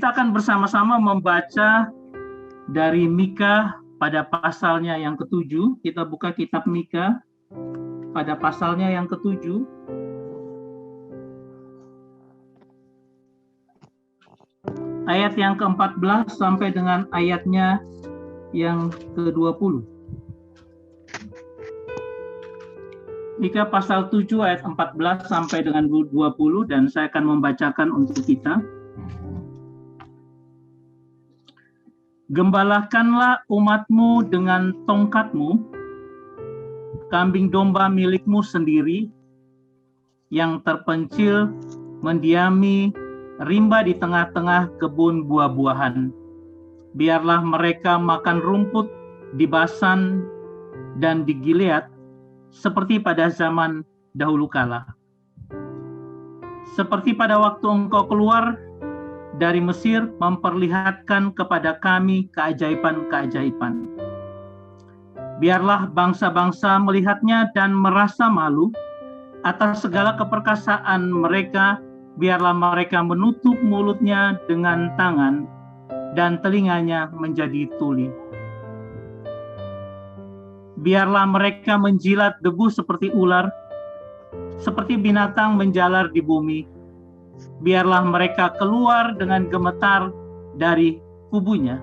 Kita akan bersama-sama membaca dari Mika pada pasalnya yang ke-7. Kita buka kitab Mika pada pasalnya yang ke-7. Ayat yang ke-14 sampai dengan ayatnya yang ke-20. Mika pasal 7 ayat 14 sampai dengan 20, dan saya akan membacakan untuk kita. Gembalakanlah umatmu dengan tongkatmu, kambing domba milikmu sendiri, yang terpencil mendiami rimba di tengah-tengah kebun buah-buahan. Biarlah mereka makan rumput di Basan dan di Gilead, seperti pada zaman dahulu kala. Seperti pada waktu engkau keluar dari Mesir memperlihatkan kepada kami keajaiban-keajaiban. Biarlah bangsa-bangsa melihatnya dan merasa malu atas segala keperkasaan mereka. Biarlah mereka menutup mulutnya dengan tangan dan telinganya menjadi tuli. Biarlah mereka menjilat debu seperti ular, seperti binatang menjalar di bumi. Biarlah mereka keluar dengan gemetar dari kubunya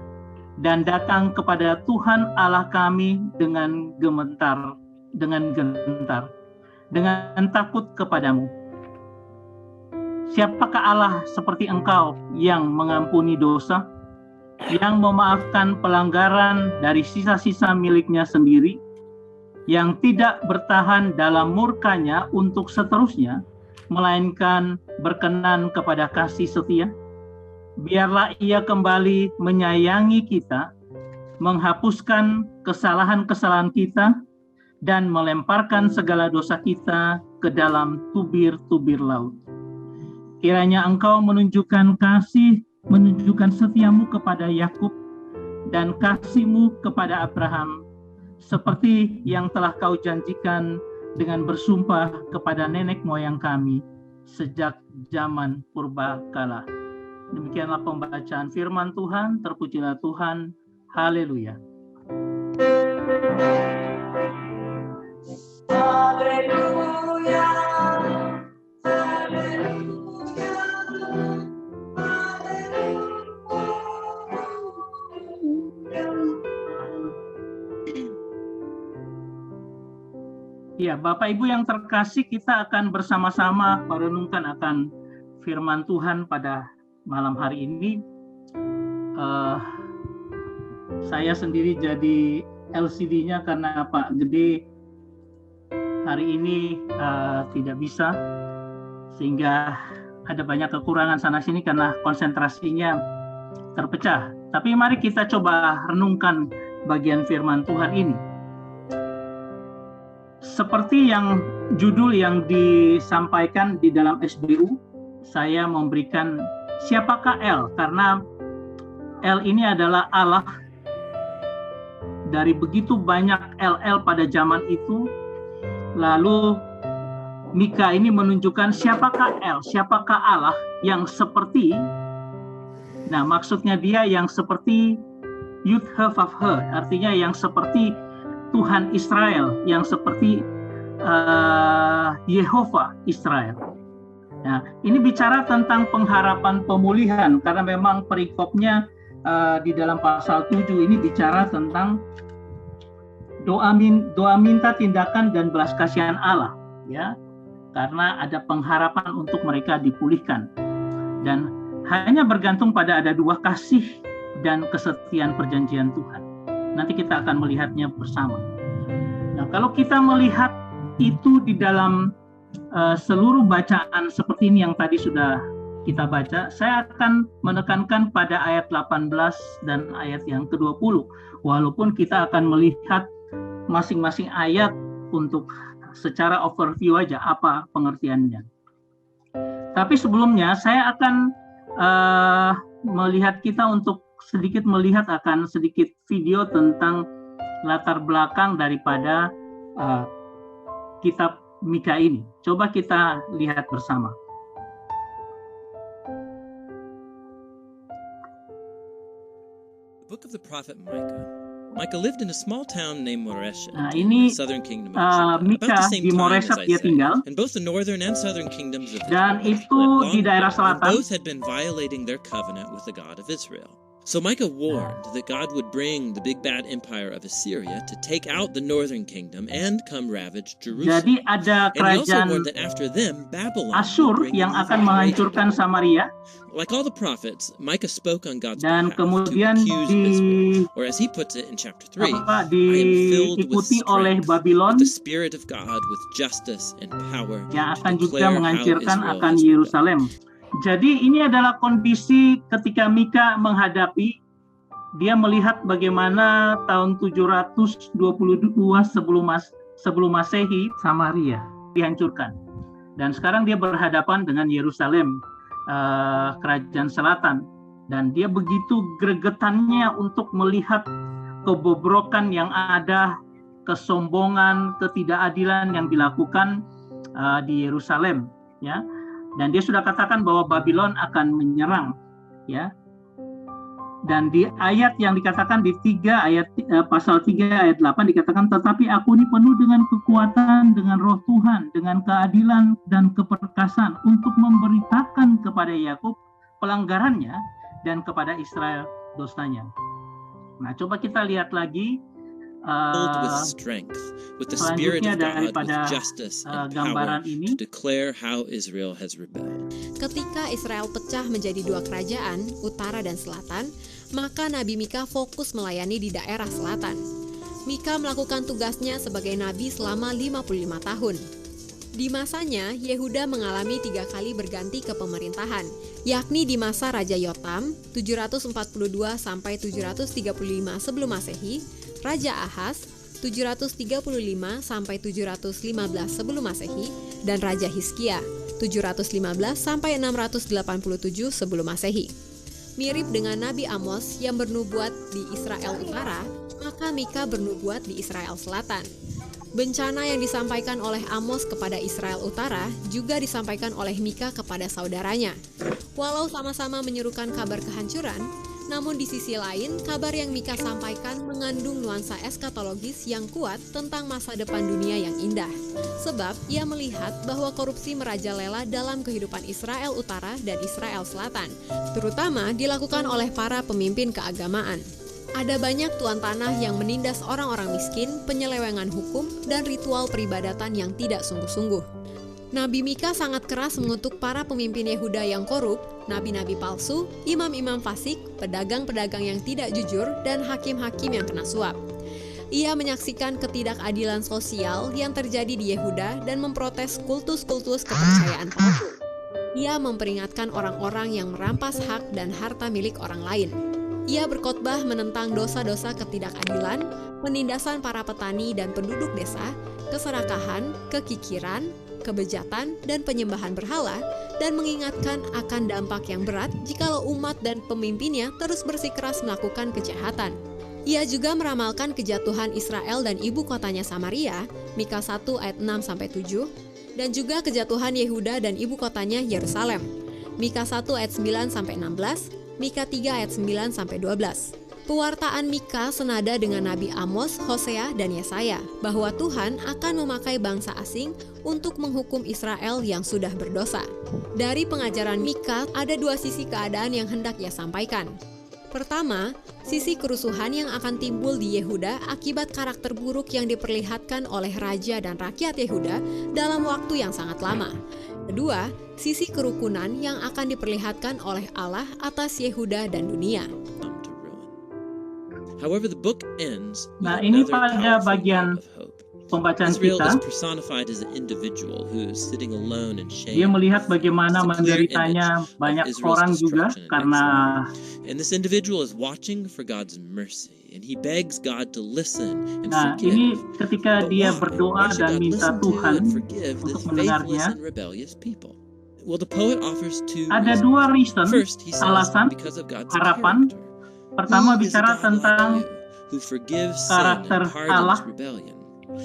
dan datang kepada Tuhan Allah kami dengan gentar, dengan takut kepadamu. Siapakah Allah seperti engkau yang mengampuni dosa, yang memaafkan pelanggaran dari sisa-sisa miliknya sendiri, yang tidak bertahan dalam murkanya untuk seterusnya, melainkan berkenan kepada kasih setia? Biarlah ia kembali menyayangi kita, menghapuskan kesalahan-kesalahan kita, dan melemparkan segala dosa kita ke dalam tubir-tubir laut. Kiranya engkau menunjukkan setiamu kepada Yakub dan kasih-Mu kepada Abraham, seperti yang telah kau janjikan dengan bersumpah kepada nenek moyang kami sejak zaman purba kala. Demikianlah pembacaan firman Tuhan. Terpujilah Tuhan. Haleluya. Haleluya. Ya, Bapak Ibu yang terkasih, kita akan bersama-sama merenungkan akan firman Tuhan pada malam hari ini. Saya sendiri jadi LCD-nya karena Pak Gede hari ini tidak bisa, sehingga ada banyak kekurangan sana-sini karena konsentrasinya terpecah. Tapi mari kita coba renungkan bagian firman Tuhan ini. Seperti yang judul yang disampaikan di dalam SBU, saya memberikan siapakah El, karena El ini adalah Allah dari begitu banyak El pada zaman itu. Lalu Mika ini menunjukkan siapakah El, siapakah Allah yang seperti, nah maksudnya dia yang seperti Yud-He-Vav-He, artinya yang seperti Tuhan Israel, yang seperti Yehova Israel. Nah, ini bicara tentang pengharapan pemulihan, karena memang perikopnya di dalam pasal 7 ini bicara tentang doa minta tindakan dan belas kasihan Allah, ya, karena ada pengharapan untuk mereka dipulihkan, dan hanya bergantung pada ada dua kasih dan kesetiaan perjanjian Tuhan. Nanti kita akan melihatnya bersama. Nah, kalau kita melihat itu di dalam seluruh bacaan seperti ini yang tadi sudah kita baca, saya akan menekankan pada ayat 18 dan ayat yang ke-20. Walaupun kita akan melihat masing-masing ayat untuk secara overview aja apa pengertiannya. Tapi sebelumnya saya akan melihat kita untuk sedikit melihat akan sedikit video tentang latar belakang daripada kitab Mika ini. Coba kita lihat bersama. Book of the prophet Micah. Micah lived in a small town named Moreshet in Ini the southern kingdom of Judah, about Mika the same di time as Moreshet dia Isaiah. tinggal, And both the northern and southern kingdoms of dan Israel itu lived di long daerah ago, and selatan. both had been violating their covenant with the God of Israel. So Micah warned that God would bring the big bad empire of Assyria to take out the northern kingdom and come ravage Jerusalem. Jadi ada And he also kerajaan warned that after them, Babylon Asyur would bring yang an akan even menghancurkan greater Samaria, Like all the prophets, Micah spoke on God's dan behalf to kemudian accuse Israel. Or as he puts it in chapter 3, I am filled with diikuti oleh strength, Babylon with the Spirit of God, with justice and power, yang to akan juga declare how menghancurkan Israel akan has rebelled. Yerusalem. Jadi ini adalah kondisi ketika Mika menghadapi, dia melihat bagaimana tahun 722 sebelum Masehi Samaria dihancurkan. Dan sekarang dia berhadapan dengan Yerusalem, kerajaan selatan. Dan dia begitu gregetannya untuk melihat kebobrokan yang ada, kesombongan, ketidakadilan yang dilakukan di Yerusalem, ya. Dan dia sudah katakan bahwa Babylon akan menyerang, ya. Dan di ayat yang dikatakan di pasal 3 ayat 8 dikatakan, tetapi aku ini penuh dengan kekuatan, dengan roh Tuhan, dengan keadilan dan keperkasaan untuk memberitakan kepada Yakub pelanggarannya dan kepada Israel dosanya. Nah, coba kita lihat lagi With strength, with the Spirit of God, with justice and power, to declare how Israel has rebelled. Ketika Israel pecah menjadi dua kerajaan, utara dan selatan, maka Nabi Mika fokus melayani di daerah selatan. Mika melakukan tugasnya sebagai nabi selama 55 tahun. Di masanya, Yehuda mengalami 3 kali berganti kepemerintahan, yakni di masa Raja Yotam 742 sampai 735 sebelum Masehi, Raja Ahaz 735 sampai 715 sebelum Masehi, dan Raja Hizkia 715 sampai 687 sebelum Masehi. Mirip dengan Nabi Amos yang bernubuat di Israel Utara, maka Mika bernubuat di Israel Selatan. Bencana yang disampaikan oleh Amos kepada Israel Utara juga disampaikan oleh Mika kepada saudaranya. Walau sama-sama menyerukan kabar kehancuran, namun di sisi lain, kabar yang Mika sampaikan mengandung nuansa eskatologis yang kuat tentang masa depan dunia yang indah. Sebab ia melihat bahwa korupsi merajalela dalam kehidupan Israel Utara dan Israel Selatan, terutama dilakukan oleh para pemimpin keagamaan. Ada banyak tuan tanah yang menindas orang-orang miskin, penyelewengan hukum, dan ritual peribadatan yang tidak sungguh-sungguh. Nabi Mika sangat keras mengutuk para pemimpin Yehuda yang korup, nabi-nabi palsu, imam-imam fasik, pedagang-pedagang yang tidak jujur, dan hakim-hakim yang kena suap. Ia menyaksikan ketidakadilan sosial yang terjadi di Yehuda dan memprotes kultus-kultus kepercayaan palsu. Ia memperingatkan orang-orang yang merampas hak dan harta milik orang lain. Ia berkhotbah menentang dosa-dosa ketidakadilan, penindasan para petani dan penduduk desa, keserakahan, kekikiran, kebejatan, dan penyembahan berhala, dan mengingatkan akan dampak yang berat jikalau umat dan pemimpinnya terus bersikeras melakukan kejahatan. Ia juga meramalkan kejatuhan Israel dan ibu kotanya Samaria, Mika 1 ayat 6-7, dan juga kejatuhan Yehuda dan ibu kotanya Yerusalem, Mika 1 ayat 9-16, Mika 3 ayat 9-12. Pewartaan Mika senada dengan Nabi Amos, Hosea, dan Yesaya bahwa Tuhan akan memakai bangsa asing untuk menghukum Israel yang sudah berdosa. Dari pengajaran Mika, ada 2 sisi keadaan yang hendak ia sampaikan. Pertama, sisi kerusuhan yang akan timbul di Yehuda akibat karakter buruk yang diperlihatkan oleh raja dan rakyat Yehuda dalam waktu yang sangat lama. Kedua, sisi kerukunan yang akan diperlihatkan oleh Allah atas Yehuda dan dunia. However, the book ends with Nah, ini another pada powerful bagian note of hope. pembacaan Israel kita. is personified as an individual who is sitting alone in shame. Dia melihat bagaimana It's a clear menderitanya image of banyak Israel's orang juga destruction and karena exile. And this individual is watching for God's mercy, and he begs God to listen and Nah, forgive. ini ketika But dia why? berdoa Why should dan God minta listen to Tuhan and forgive untuk this faithless mendengarnya, and rebellious people? Well, the poet offers 2 ada reasons. 2 reason, First, he says alasan, because of God's harapan. character. Pertama Who is a bicara God tentang like you, who forgives sin karakter and pardons Allah. rebellion.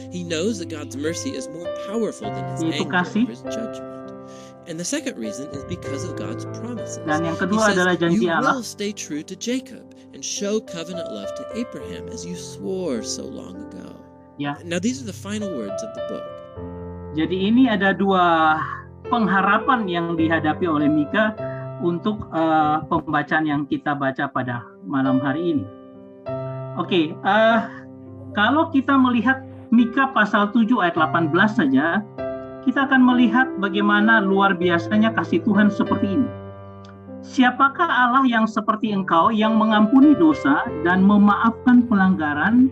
He knows that God's mercy is more powerful than his Yaitu anger kasih. or his judgment. And the second reason is because of God's promises. Dan yang He kedua says, adalah janji you Allah. will stay true to Jacob and show covenant love to Abraham as you swore so long ago. Ya. Now these are the final words of the book. Jadi ini ada dua pengharapan yang dihadapi oleh Mika untuk pembacaan yang kita baca pada malam hari ini. Oke, kalau kita melihat Mika pasal 7 ayat 18 saja, kita akan melihat bagaimana luar biasanya kasih Tuhan seperti ini. Siapakah Allah yang seperti engkau yang mengampuni dosa dan memaafkan pelanggaran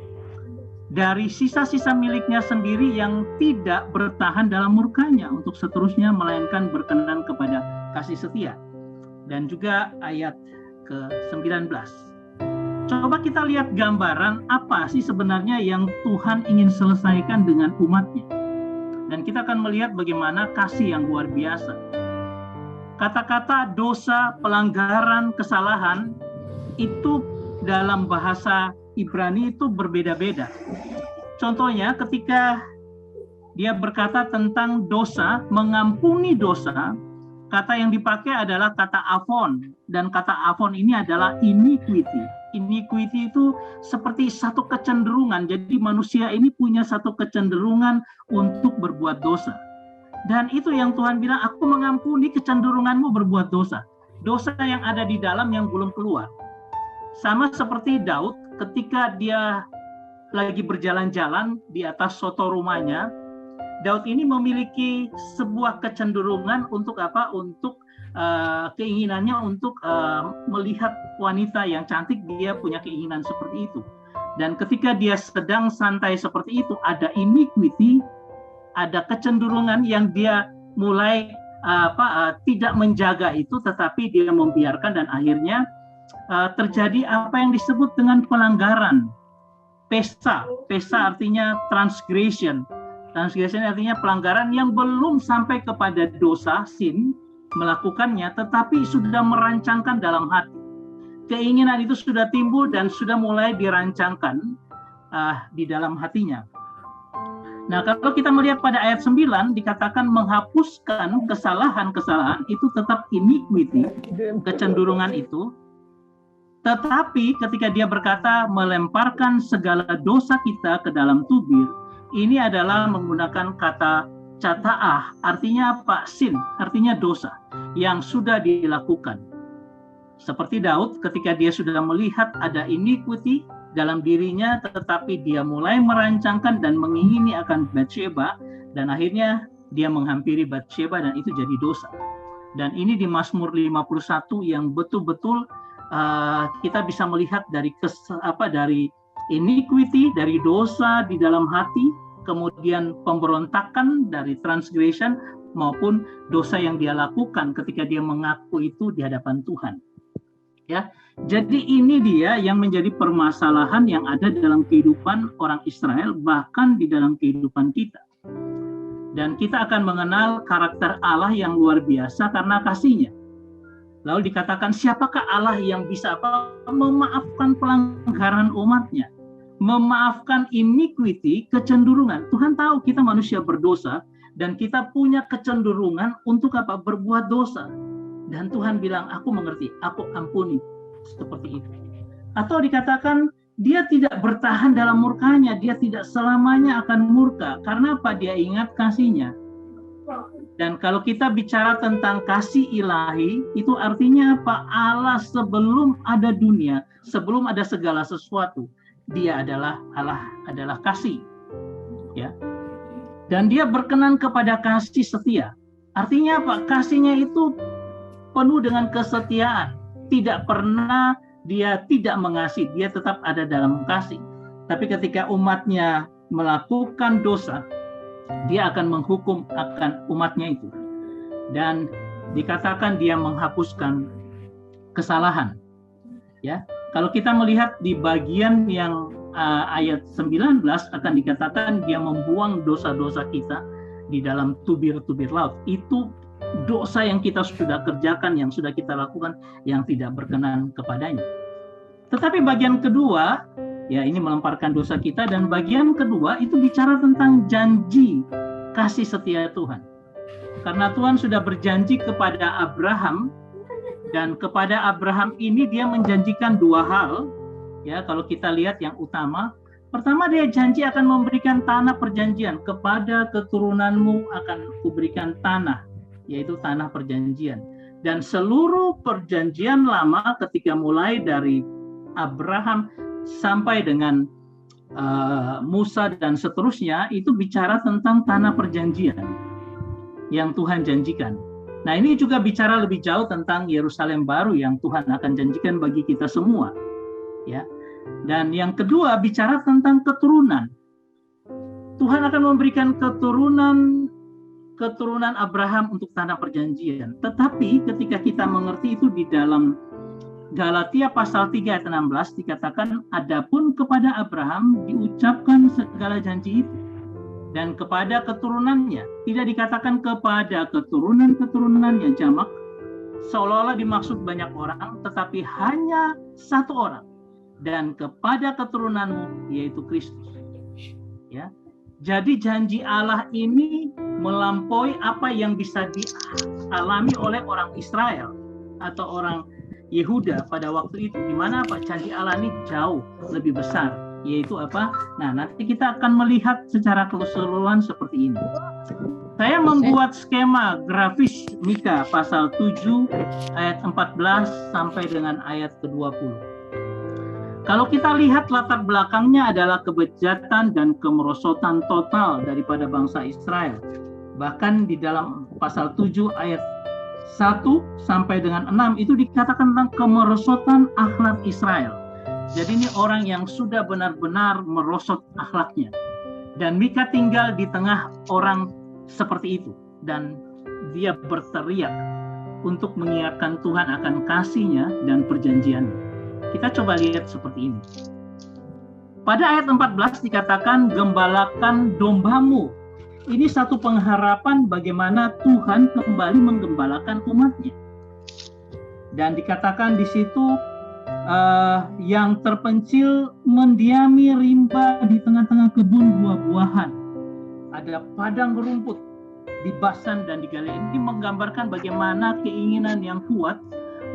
dari sisa-sisa miliknya sendiri yang tidak bertahan dalam murkanya untuk seterusnya melainkan berkenan kepada kasih setia. Dan juga ayat ke-19. Coba kita lihat gambaran apa sih sebenarnya yang Tuhan ingin selesaikan dengan umatnya. Dan kita akan melihat bagaimana kasih yang luar biasa. Kata-kata dosa, pelanggaran, kesalahan itu dalam bahasa Ibrani itu berbeda-beda. Contohnya ketika dia berkata tentang dosa, mengampuni dosa, kata yang dipakai adalah kata avon. Dan kata avon ini adalah iniquity. Iniquity itu seperti satu kecenderungan. Jadi manusia ini punya satu kecenderungan untuk berbuat dosa. Dan itu yang Tuhan bilang, aku mengampuni kecenderunganmu berbuat dosa. Dosa yang ada di dalam yang belum keluar. Sama seperti Daud ketika dia lagi berjalan-jalan di atas soto rumahnya. Daud ini memiliki sebuah kecenderungan untuk apa? Untuk keinginannya untuk melihat wanita yang cantik, dia punya keinginan seperti itu. Dan ketika dia sedang santai seperti itu, ada iniquity, ada kecenderungan yang dia mulai tidak menjaga itu, tetapi dia membiarkan dan akhirnya terjadi apa yang disebut dengan pelanggaran. Pesta artinya transgression. Transgression artinya pelanggaran yang belum sampai kepada dosa, sin, melakukannya, tetapi sudah merancangkan dalam hati. Keinginan itu sudah timbul dan sudah mulai dirancangkan di dalam hatinya. Nah, kalau kita melihat pada ayat 9, dikatakan menghapuskan kesalahan-kesalahan itu tetap iniquity, kecenderungan itu. Tetapi ketika dia berkata melemparkan segala dosa kita ke dalam tubir, ini adalah menggunakan kata cata'ah, artinya apa? Sin, artinya dosa yang sudah dilakukan. Seperti Daud ketika dia sudah melihat ada iniquity dalam dirinya, tetapi dia mulai merancangkan dan mengingini akan Batsheba, dan akhirnya dia menghampiri Batsheba dan itu jadi dosa. Dan ini di Mazmur 51 yang betul-betul kita bisa melihat dari dari iniquity, dari dosa di dalam hati, kemudian pemberontakan dari transgression maupun dosa yang dia lakukan ketika dia mengaku itu di hadapan Tuhan. Ya, jadi ini dia yang menjadi permasalahan yang ada dalam kehidupan orang Israel, bahkan di dalam kehidupan kita. Dan kita akan mengenal karakter Allah yang luar biasa karena kasih-Nya. Lalu dikatakan, siapakah Allah yang bisa memaafkan pelanggaran umatnya, memaafkan iniquity, kecenderungan. Tuhan tahu kita manusia berdosa dan kita punya kecenderungan untuk berbuat dosa. Dan Tuhan bilang, aku mengerti, aku ampuni. Seperti itu. Atau dikatakan, dia tidak bertahan dalam murkanya, dia tidak selamanya akan murka. Karena apa? Dia ingat kasih-Nya. Dan kalau kita bicara tentang kasih ilahi, itu artinya apa? Allah sebelum ada dunia, sebelum ada segala sesuatu, dia adalah Allah, adalah kasih. Ya. Dan dia berkenan kepada kasih setia. Artinya apa? Kasih-Nya itu penuh dengan kesetiaan. Tidak pernah dia tidak mengasihi, dia tetap ada dalam kasih. Tapi ketika umatnya melakukan dosa, dia akan menghukum akan umatnya itu. Dan dikatakan dia menghapuskan kesalahan. Ya, kalau kita melihat di bagian yang ayat 19 akan dikatakan dia membuang dosa-dosa kita di dalam tubir-tubir laut. Itu dosa yang kita sudah kerjakan, yang sudah kita lakukan, yang tidak berkenan kepadanya. Tetapi bagian kedua, ya ini melemparkan dosa kita, dan bagian kedua itu bicara tentang janji kasih setia Tuhan. Karena Tuhan sudah berjanji kepada Abraham, dan kepada Abraham ini dia menjanjikan dua hal. Ya, kalau kita lihat yang utama, pertama dia janji akan memberikan tanah perjanjian, kepada keturunanmu akan kuberikan tanah, yaitu tanah perjanjian. Dan seluruh perjanjian lama ketika mulai dari Abraham sampai dengan Musa dan seterusnya, itu bicara tentang tanah perjanjian yang Tuhan janjikan. Nah, ini juga bicara lebih jauh tentang Yerusalem baru yang Tuhan akan janjikan bagi kita semua. Ya. Dan yang kedua bicara tentang keturunan. Tuhan akan memberikan keturunan Abraham untuk tanah perjanjian. Tetapi ketika kita mengerti itu di dalam Galatia pasal 3 ayat 16 dikatakan, adapun kepada Abraham diucapkan segala janji itu, dan kepada keturunannya. Tidak dikatakan kepada keturunan-keturunannya jamak, seolah-olah dimaksud banyak orang, tetapi hanya satu orang. Dan kepada keturunanmu, yaitu Kristus. Ya. Jadi janji Allah ini melampaui apa yang bisa dialami oleh orang Israel atau orang Yehuda pada waktu itu. Di mana apa? Janji Allah ini jauh lebih besar. Yaitu apa? Nah, nanti kita akan melihat secara keseluruhan seperti ini. Saya membuat skema grafis Mika pasal 7 ayat 14 sampai dengan ayat ke-20. Kalau kita lihat latar belakangnya adalah kebejatan dan kemerosotan total daripada bangsa Israel. Bahkan di dalam pasal 7 ayat 1 sampai dengan 6 itu dikatakan tentang kemerosotan akhlak Israel. Jadi ini orang yang sudah benar-benar merosot akhlaknya. Dan Mika tinggal di tengah orang seperti itu. Dan dia berteriak untuk mengingatkan Tuhan akan kasih-Nya dan perjanjiannya. Kita coba lihat seperti ini. Pada ayat 14 dikatakan, gembalakan dombamu. Ini satu pengharapan bagaimana Tuhan kembali menggembalakan umatnya. Dan dikatakan di situ, yang terpencil mendiami rimba di tengah-tengah kebun buah-buahan. Ada padang rumput di Basan dan di Galilea. Ini menggambarkan bagaimana keinginan yang kuat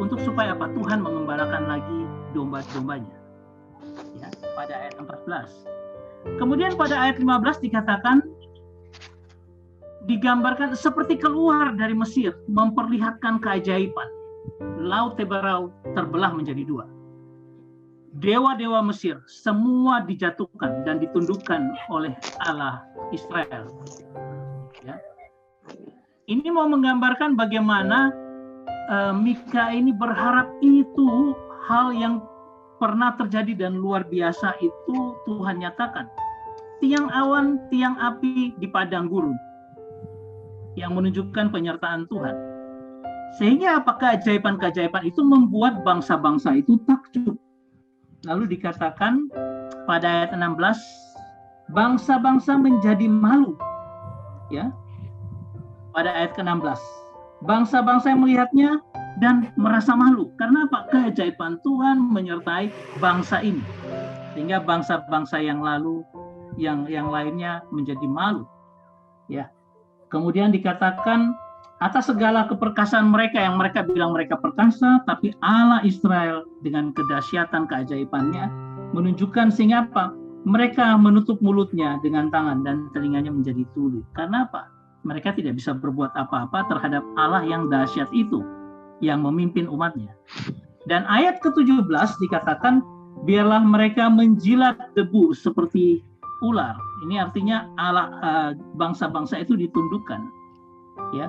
untuk supaya apa? Tuhan mengembalakan lagi domba-dombanya. Ya, pada ayat 14. Kemudian pada ayat 15 dikatakan, digambarkan seperti keluar dari Mesir, memperlihatkan keajaiban. Laut Teberau terbelah menjadi dua. Dewa-dewa Mesir semua dijatuhkan dan ditundukkan oleh Allah Israel. Ya. Ini mau menggambarkan bagaimana Mika ini berharap itu hal yang pernah terjadi dan luar biasa itu Tuhan nyatakan. Tiang awan, tiang api di padang gurun yang menunjukkan penyertaan Tuhan. Sehingga apakah keajaiban-keajaiban itu membuat bangsa-bangsa itu takjub. Lalu dikatakan pada ayat 16, bangsa-bangsa menjadi malu. Ya. Pada ayat ke-16, bangsa-bangsa yang melihatnya dan merasa malu. Karena apa? Keajaiban Tuhan menyertai bangsa ini. Sehingga bangsa-bangsa yang lalu, yang lainnya menjadi malu. Ya. Kemudian dikatakan, atas segala keperkasaan mereka yang mereka bilang mereka perkasa, tapi Allah Israel dengan kedahsyatan keajaibannya menunjukkan sehingga apa? Mereka menutup mulutnya dengan tangan dan telinganya menjadi tuli. Karena apa? Mereka tidak bisa berbuat apa-apa terhadap Allah yang dahsyat itu, yang memimpin umatnya. Dan ayat ke-17 dikatakan, biarlah mereka menjilat debu seperti ular. Ini artinya Allah bangsa-bangsa itu ditundukkan. Ya.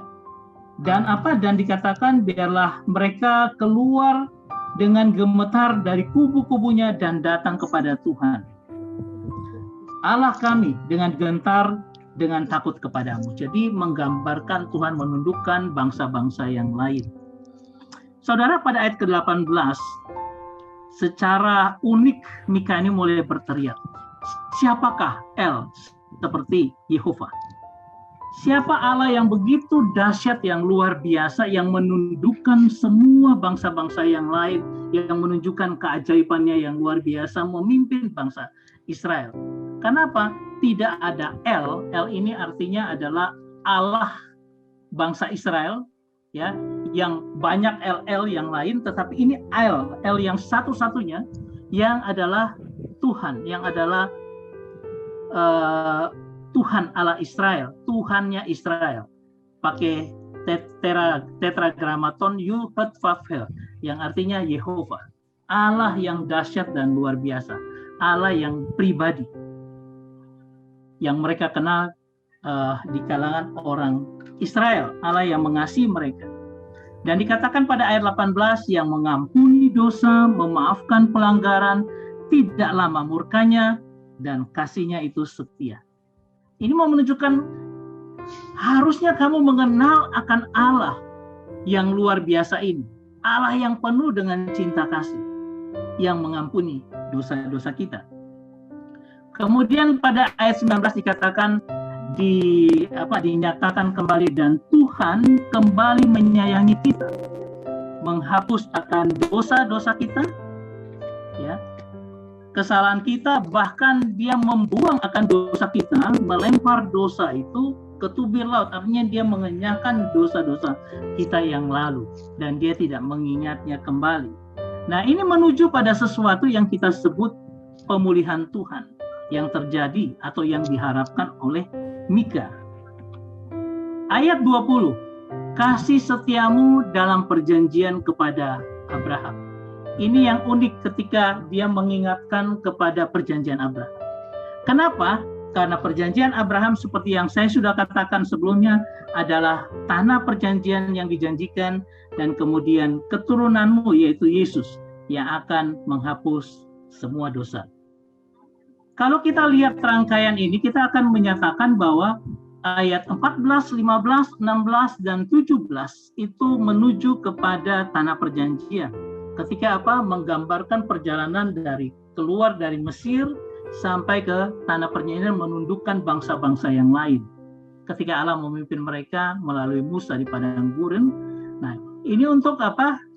Dan apa? Dan dikatakan biarlah mereka keluar dengan gemetar dari kubu-kubunya dan datang kepada Tuhan. Allah kami dengan gentar, dengan takut kepadamu. Jadi menggambarkan Tuhan menundukkan bangsa-bangsa yang lain. Saudara, pada ayat ke-18 secara unik Mika ini mulai berteriak. Siapakah El seperti Yehova? Siapa Allah yang begitu dahsyat, yang luar biasa, yang menundukkan semua bangsa-bangsa yang lain, yang menunjukkan keajaibannya yang luar biasa, memimpin bangsa Israel. Kenapa? Tidak ada El. El ini artinya adalah Allah bangsa Israel, ya, yang banyak LL yang lain, tetapi ini L yang satu-satunya yang adalah Tuhan, yang adalah Tuhan Allah Israel, Tuhannya Israel, pakai tetragrammaton Yud Vav He, yang artinya Yehova, Allah yang dahsyat dan luar biasa, Allah yang pribadi, yang mereka kenal di kalangan orang Israel, Allah yang mengasihi mereka. Dan dikatakan pada ayat 18, yang mengampuni dosa, memaafkan pelanggaran, tidak lama murkanya, dan kasihnya itu setia. Ini mau menunjukkan harusnya kamu mengenal akan Allah yang luar biasa ini, Allah yang penuh dengan cinta kasih, yang mengampuni dosa-dosa kita. Kemudian pada ayat 19 dikatakan dinyatakan kembali, dan Tuhan kembali menyayangi kita, menghapus akan dosa-dosa kita, ya, kesalahan kita, bahkan Dia membuang akan dosa kita, melempar dosa itu ke tubir laut, artinya Dia mengenyahkan dosa-dosa kita yang lalu, dan Dia tidak mengingatnya kembali. Nah, ini menuju pada sesuatu yang kita sebut pemulihan Tuhan yang terjadi atau yang diharapkan oleh Mika. Ayat 20, kasih setiamu dalam perjanjian kepada Abraham. Ini yang unik ketika dia mengingatkan kepada perjanjian Abraham. Kenapa? Karena perjanjian Abraham seperti yang saya sudah katakan sebelumnya adalah tanah perjanjian yang dijanjikan, dan kemudian keturunanmu yaitu Yesus yang akan menghapus semua dosa. Kalau kita lihat rangkaian ini, kita akan menyatakan bahwa ayat 14, 15, 16, dan 17 itu menuju kepada tanah perjanjian. Ketika menggambarkan perjalanan dari keluar dari Mesir sampai ke tanah perjanjian, menundukkan bangsa-bangsa yang lain. Ketika Allah memimpin mereka melalui Musa di padang gurun. Nah, ini untuk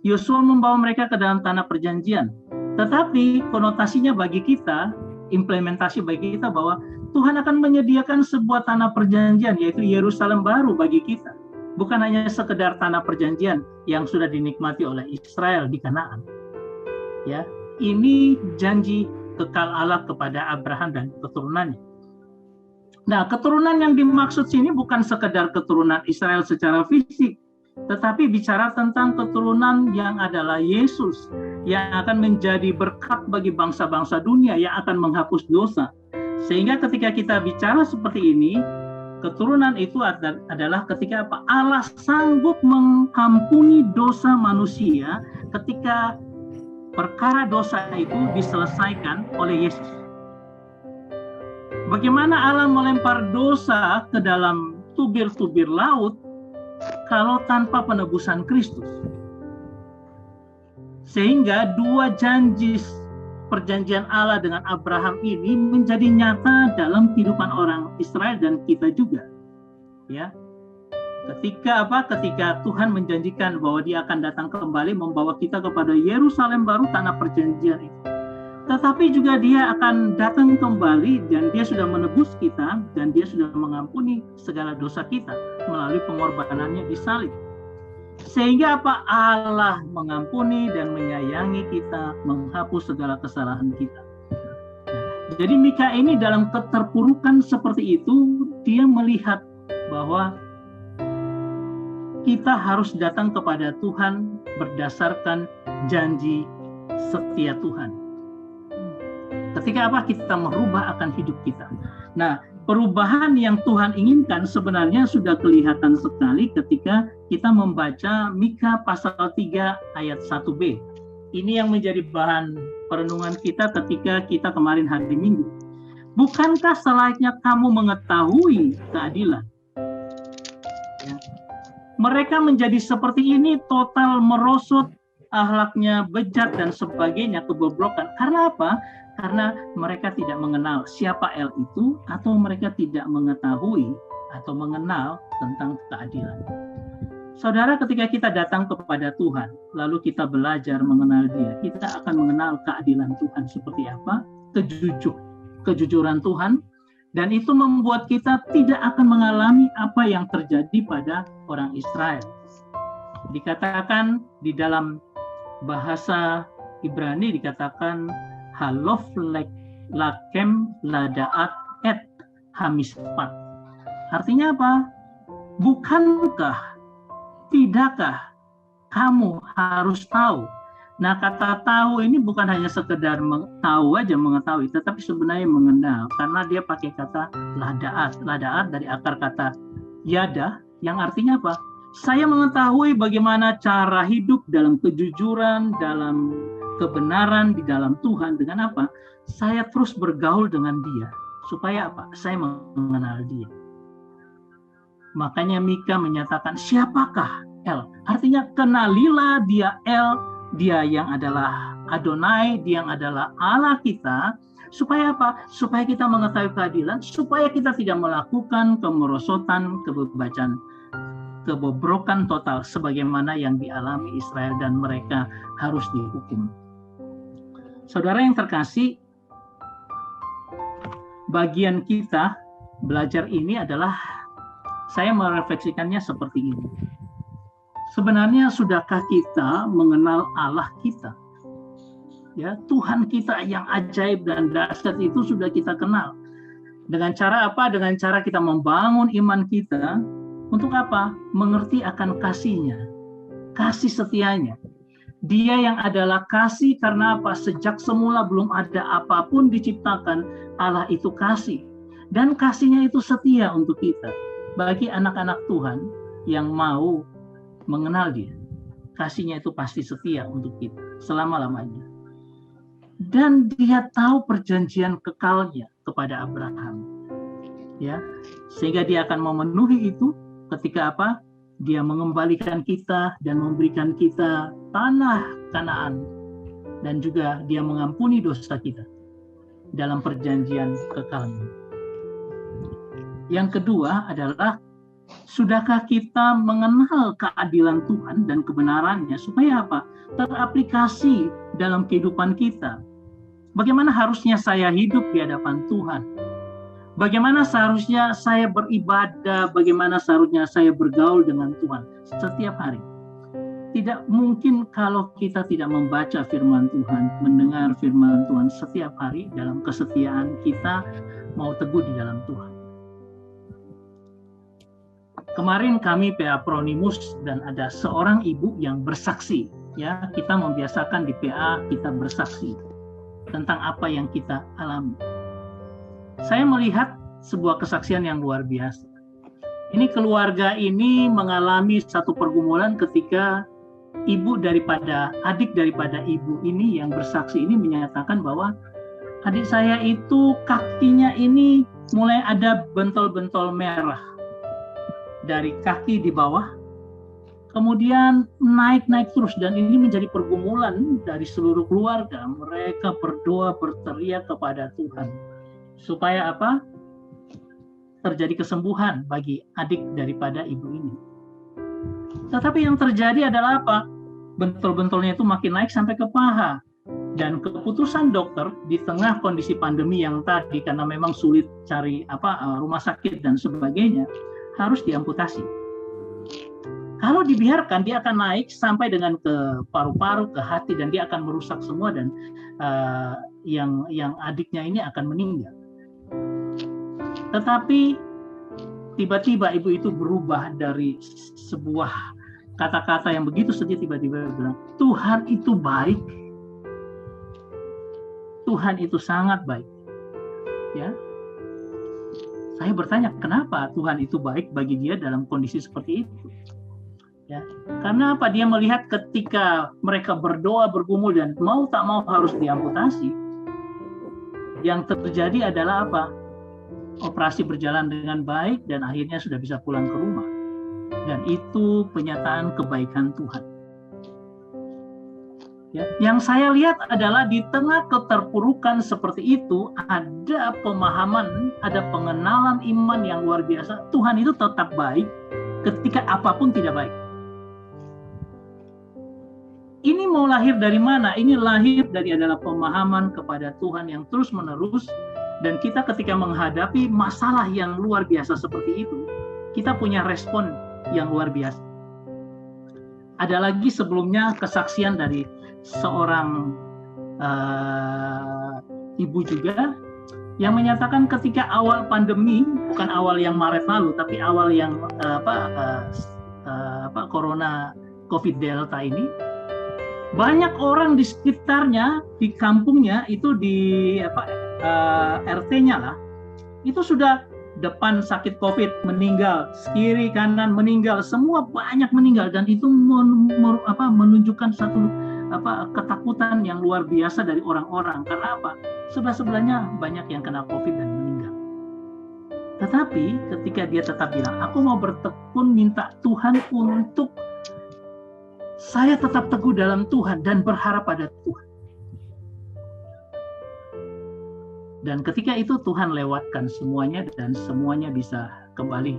Yosua membawa mereka ke dalam tanah perjanjian. Tetapi konotasinya bagi kita, implementasi bagi kita, bahwa Tuhan akan menyediakan sebuah tanah perjanjian, yaitu Yerusalem baru bagi kita. Bukan hanya sekedar tanah perjanjian yang sudah dinikmati oleh Israel di Kanaan. Ya, ini janji kekal Allah kepada Abraham dan keturunannya. Nah, keturunan yang dimaksud sini bukan sekedar keturunan Israel secara fisik, tetapi bicara tentang keturunan yang adalah Yesus, yang akan menjadi berkat bagi bangsa-bangsa dunia, yang akan menghapus dosa. Sehingga ketika kita bicara seperti ini, keturunan itu adalah ketika Allah sanggup mengampuni dosa manusia ketika perkara dosa itu diselesaikan oleh Yesus. Bagaimana Allah melempar dosa ke dalam tubir-tubir laut kalau tanpa penebusan Kristus? Sehingga dua janji perjanjian Allah dengan Abraham ini menjadi nyata dalam kehidupan orang Israel dan kita juga. Ya. Ketika Tuhan menjanjikan bahwa Dia akan datang kembali membawa kita kepada Yerusalem baru, tanah perjanjian itu. Tetapi juga Dia akan datang kembali, dan Dia sudah menebus kita, dan Dia sudah mengampuni segala dosa kita melalui pengorbanannya di salib. Sehingga Allah mengampuni dan menyayangi kita, menghapus segala kesalahan kita. Jadi Mika ini dalam keterpurukan seperti itu, dia melihat bahwa kita harus datang kepada Tuhan berdasarkan janji setia Tuhan. Ketika kita merubah akan hidup kita. Nah, perubahan yang Tuhan inginkan sebenarnya sudah kelihatan sekali ketika kita membaca Mika pasal 3 ayat 1b. Ini yang menjadi bahan perenungan kita ketika kita kemarin hari Minggu. Bukankah selayaknya kamu mengetahui keadilan? Ya. Mereka menjadi seperti ini, total merosot, akhlaknya bejat dan sebagainya, kebobrokan. Karena apa? Karena mereka tidak mengenal siapa El itu, atau mereka tidak mengetahui atau mengenal tentang keadilan. Saudara, ketika kita datang kepada Tuhan, lalu kita belajar mengenal Dia, kita akan mengenal keadilan Tuhan seperti apa, kejujuran Tuhan, Dan itu membuat kita tidak akan mengalami apa yang terjadi pada orang Israel. Dikatakan di dalam bahasa Ibrani dikatakan halof lakem ladaat et hamispat. Artinya apa? Bukankah, tidakkah kamu harus tahu? Nah, kata tahu ini bukan hanya sekedar tahu aja, mengetahui, tetapi sebenarnya mengenal, karena dia pakai kata ladaat. Ladaat dari akar kata yada, yang artinya apa? Saya mengetahui bagaimana cara hidup dalam kejujuran, dalam kebenaran di dalam Tuhan. Dengan apa? Saya terus bergaul dengan dia. Supaya apa? Saya mengenal dia. Makanya Mika menyatakan, siapakah El? Artinya kenalilah dia El, dia yang adalah Adonai, dia yang adalah Allah kita. Supaya apa? Supaya kita mengetahui keadilan, supaya kita tidak melakukan kemerosotan, kebobrokan total sebagaimana yang dialami Israel dan mereka harus dihukum. Saudara yang terkasih, bagian kita belajar ini adalah, saya merefleksikannya seperti ini. Sebenarnya sudahkah kita mengenal Allah kita? Ya, Tuhan kita yang ajaib dan dahsyat itu sudah kita kenal. Dengan cara apa? Dengan cara kita membangun iman kita. Untuk apa? Mengerti akan kasih-Nya, kasih setianya. Dia yang adalah kasih karena apa? Sejak semula belum ada apapun diciptakan, Allah itu kasih. Dan kasih-Nya itu setia untuk kita. Bagi anak-anak Tuhan yang mau mengenal dia, kasih-Nya itu pasti setia untuk kita selama-lamanya. Dan dia tahu perjanjian kekalnya kepada Abraham, ya, sehingga dia akan memenuhi itu ketika apa? Dia mengembalikan kita dan memberikan kita tanah Kanaan, dan juga dia mengampuni dosa kita dalam perjanjian kekalnya. Yang kedua adalah, sudahkah kita mengenal keadilan Tuhan dan kebenarannya supaya apa? Teraplikasi dalam kehidupan kita. Bagaimana harusnya saya hidup di hadapan Tuhan? Bagaimana seharusnya saya beribadah? Bagaimana seharusnya saya bergaul dengan Tuhan setiap hari? Tidak mungkin kalau kita tidak membaca firman Tuhan, mendengar firman Tuhan setiap hari dalam kesetiaan kita mau teguh di dalam Tuhan. Kemarin kami PA Pronimus dan ada seorang ibu yang bersaksi, ya, kita membiasakan di PA kita bersaksi tentang apa yang kita alami. Saya melihat sebuah kesaksian yang luar biasa. Ini keluarga ini mengalami satu pergumulan ketika adik daripada ibu ini yang bersaksi ini menyatakan bahwa adik saya itu kakinya ini mulai ada bentol-bentol merah dari kaki di bawah, kemudian naik terus, dan ini menjadi pergumulan dari seluruh keluarga. Mereka berdoa, berteriak kepada Tuhan supaya apa? Terjadi kesembuhan bagi adik daripada ibu ini. Tetapi yang terjadi adalah apa? Bentol-bentolnya itu makin naik sampai ke paha. Dan keputusan dokter di tengah kondisi pandemi yang tadi, karena memang sulit cari rumah sakit dan sebagainya, harus diamputasi. Kalau dibiarkan, dia akan naik sampai dengan ke paru-paru, ke hati, dan dia akan merusak semua, dan yang adiknya ini akan meninggal. Tetapi tiba-tiba ibu itu berubah dari sebuah kata-kata yang begitu saja, tiba-tiba bilang, Tuhan itu baik. Tuhan itu sangat baik. Ya. Saya bertanya, kenapa Tuhan itu baik bagi dia dalam kondisi seperti itu? Ya, karena apa? Dia melihat ketika mereka berdoa, bergumul, dan mau tak mau harus diamputasi. Yang terjadi adalah apa? Operasi berjalan dengan baik dan akhirnya sudah bisa pulang ke rumah. Dan itu penyataan kebaikan Tuhan. Ya, yang saya lihat adalah di tengah keterpurukan seperti itu ada pemahaman, ada pengenalan iman yang luar biasa. Tuhan itu tetap baik ketika apapun tidak baik. Ini mau lahir dari mana? Ini lahir dari adalah pemahaman kepada Tuhan yang terus-menerus Dan kita ketika menghadapi masalah yang luar biasa seperti itu, kita punya respon yang luar biasa. Ada lagi sebelumnya kesaksian dari seorang ibu juga yang menyatakan ketika awal pandemi, bukan awal yang Maret lalu, tapi awal yang Corona COVID Delta ini, banyak orang di sekitarnya, di kampungnya itu di RT-nya lah, itu sudah depan sakit COVID meninggal, kiri kanan meninggal, semua banyak meninggal, dan itu menunjukkan satu ketakutan yang luar biasa dari orang-orang. Karena apa? Sebelah-sebelahnya banyak yang kena COVID dan meninggal. Tetapi ketika dia tetap bilang, aku mau bertekun minta Tuhan untuk saya tetap teguh dalam Tuhan dan berharap pada Tuhan. Dan ketika itu Tuhan lewatkan semuanya dan semuanya bisa kembali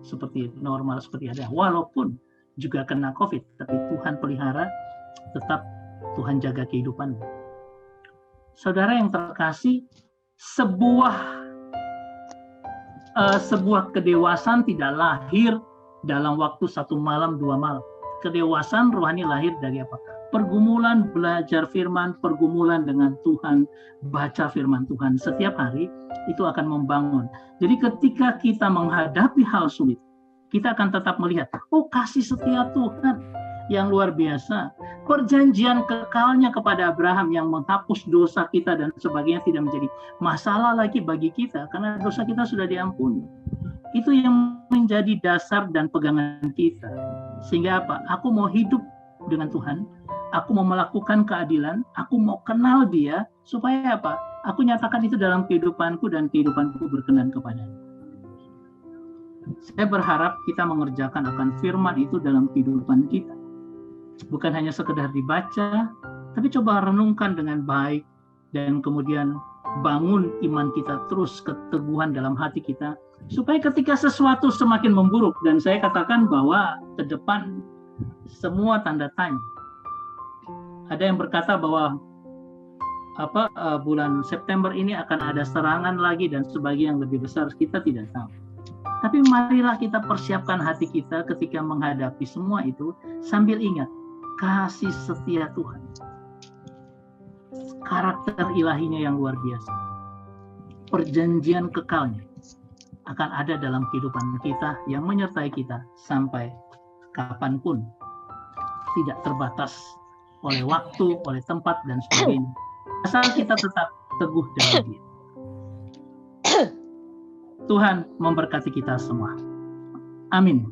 seperti normal, seperti ada. Walaupun juga kena COVID, tapi Tuhan pelihara, tetap Tuhan jaga kehidupan. Saudara yang terkasih, sebuah kedewasaan tidak lahir dalam waktu 1 malam 2 malam. Kedewasaan rohani lahir dari apa? Pergumulan belajar firman, pergumulan dengan Tuhan, baca firman Tuhan setiap hari, itu akan membangun. Jadi ketika kita menghadapi hal sulit, kita akan tetap melihat, oh kasih setia Tuhan yang luar biasa. Perjanjian kekalnya kepada Abraham yang menghapus dosa kita dan sebagainya tidak menjadi masalah lagi bagi kita, karena dosa kita sudah diampuni. Itu yang menjadi dasar dan pegangan kita. Sehingga apa? Aku mau hidup dengan Tuhan, aku mau melakukan keadilan, aku mau kenal Dia, supaya apa? Aku nyatakan itu dalam kehidupanku dan kehidupanku berkenan kepada-Nya. Saya berharap kita mengerjakan akan firman itu dalam kehidupan kita. Bukan hanya sekedar dibaca, tapi coba renungkan dengan baik, dan kemudian bangun iman kita terus, keteguhan dalam hati kita, supaya ketika sesuatu semakin memburuk, dan saya katakan bahwa ke depan semua tanda tanya. Ada yang berkata bahwa bulan September ini akan ada serangan lagi dan sebagainya yang lebih besar, kita tidak tahu. Tapi marilah kita persiapkan hati kita ketika menghadapi semua itu, sambil ingat kasih setia Tuhan, karakter ilahinya yang luar biasa, perjanjian kekalnya akan ada dalam kehidupan kita yang menyertai kita sampai kapanpun, tidak terbatas oleh waktu, oleh tempat, dan sebagainya. Asal kita tetap teguh dalam Dia. Tuhan memberkati kita semua. Amin.